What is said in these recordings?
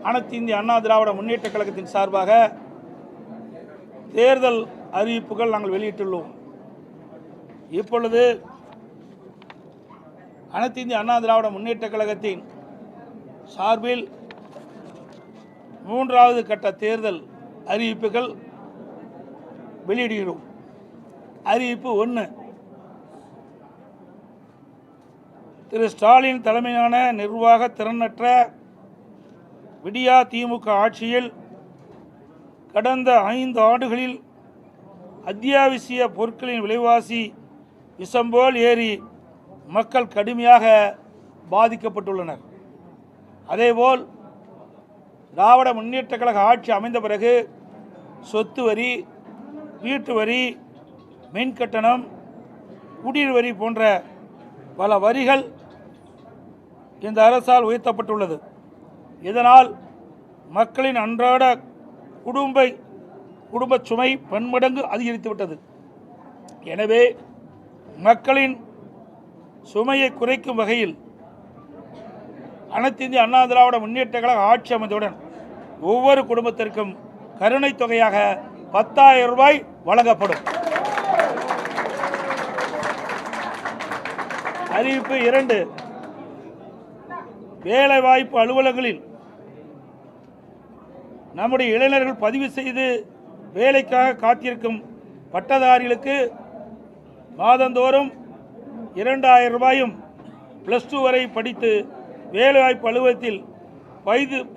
அனைத்து இந்திய அண்ணா திராவிட முன்னேற்றக் கழகத்தின் சார்பாக தேர்தல் அறிவிப்புகள் நாங்கள் வெளியிட்டுள்ளோம். இப்பொழுது அனைத்து இந்திய அண்ணா திராவிட முன்னேற்றக் கழகத்தின் சார்பில் 3வது கட்ட தேர்தல் அறிவிப்புகள் வெளியிடுகிறோம். அறிவிப்பு 1. திரு ஸ்டாலின் தலைமையிலான நிர்வாக திறனற்ற விடியா திமுக ஆட்சியில் கடந்த 5 ஆண்டுகளில் அத்தியாவசிய பொருட்களின் விலைவாசி விஷம்போல் ஏறி மக்கள் கடுமையாக பாதிக்கப்பட்டுள்ளனர். அதேபோல் திராவிட முன்னேற்றக் கழக ஆட்சி அமைந்த பிறகு சொத்து வரி, வீட்டு வரி, மின் கட்டணம், குடிநீர் வரி போன்ற பல வரிகள் இந்த அரசால் உயர்த்தப்பட்டுள்ளது. இதனால் மக்களின் அன்றாட குடும்ப சுமை பன்மடங்கு அதிகரித்துவிட்டது. எனவே மக்களின் சுமையை குறைக்கும் வகையில் அனைத்து இந்திய அண்ணா திராவிட முன்னேற்றக் கழக ஆட்சி அமைந்தவுடன் ஒவ்வொரு குடும்பத்திற்கும் கருணை தொகையாக 10,000 ரூபாய் வழங்கப்படும். அறிவிப்பு 2. வேலைவாய்ப்பு அலுவலகங்களில் நம்முடைய இளைஞர்கள் பதிவு செய்து வேலைக்காக காத்திருக்கும் பட்டதாரிகளுக்கு மாதந்தோறும் 2,000 ரூபாயும் +2 வரை படித்து வேலைவாய்ப்பு அலுவலகத்தில்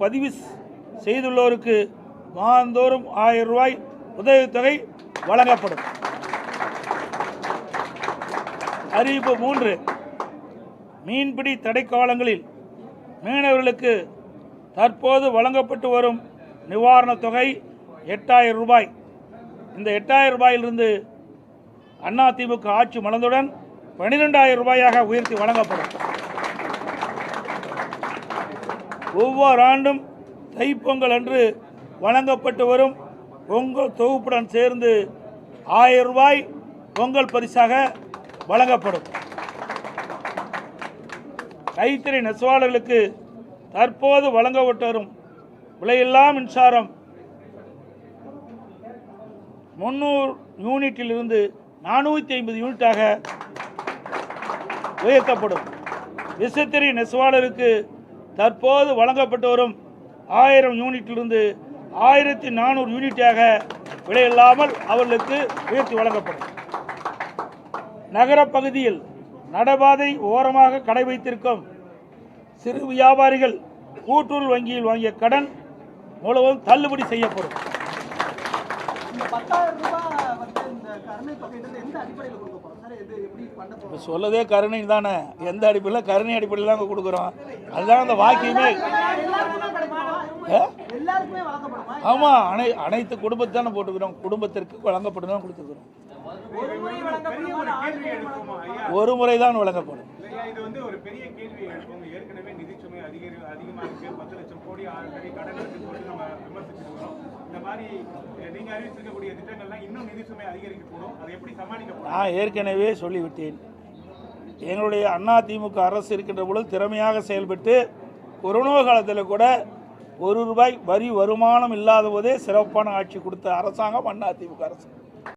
பதிவு செய்துள்ளோருக்கு மாதந்தோறும் 1000 ரூபாய் உதவித்தொகை வழங்கப்படும். அறிவிப்பு 3. மீன்பிடி தடைக்காலங்களில் மீனவர்களுக்கு தற்போது வழங்கப்பட்டு வரும் நிவாரணத் தொகை 8,000 ரூபாய். இந்த 8,000 ரூபாயிலிருந்து அதிமுக ஆட்சி மலர்ந்தவுடன் 12,000 ரூபாயாக உயர்த்தி வழங்கப்படும். ஒவ்வொரு ஆண்டும் தைப்பொங்கல் அன்று வழங்கப்பட்டு வரும் பொங்கல் தொகுப்புடன் சேர்ந்து 1000 ரூபாய் பொங்கல் பரிசாக வழங்கப்படும். கைத்தறி நெசவாளர்களுக்கு தற்போது வழங்கப்பட்டு வரும் விலையில்லா மின்சாரம் 300 யூனிட்டிலிருந்து 450 யூனிட்டாக உயர்த்தப்படும். விசைத்தறி நெசவாளருக்கு தற்போது வழங்கப்பட்டு வரும் 1000 யூனிட்டிலிருந்து 1400 யூனிட்டாக விலையில்லாமல் அவர்களுக்கு உயர்த்தி வழங்கப்படும். நகரப் பகுதியில் நடைபாதை ஓரமாக கடை வைத்திருக்கும் சிறு வியாபாரிகள் கூட்டுறவு வங்கியில் வாங்கிய கடன் முழுவதும் தள்ளுபடி செய்யப்படும். சொல்லதே கருணை தானே, எந்த அடிப்படையில் கருணை அடிப்படையில் தான் கொடுக்குறோம். அதுதான் அந்த வாக்கியமே. ஆமாம், அனைத்து குடும்பத்தை தானே போட்டுக்கிறோம். குடும்பத்திற்கு வழங்கப்படும் தான் கொடுத்துக்கிறோம். ஒரு முறை தான் வழங்கப்படும். நான் ஏற்கனவே சொல்லிவிட்டேன். எங்களுடைய அதிமுக அரசு இருக்கின்ற பொழுது திறமையாக செயல்பட்டு கொரோனா காலத்தில் கூட 1 ரூபாய் வரி வருமானம் இல்லாத போதே சிறப்பான ஆட்சி கொடுத்த அரசாங்கம் அதிமுக அரசு.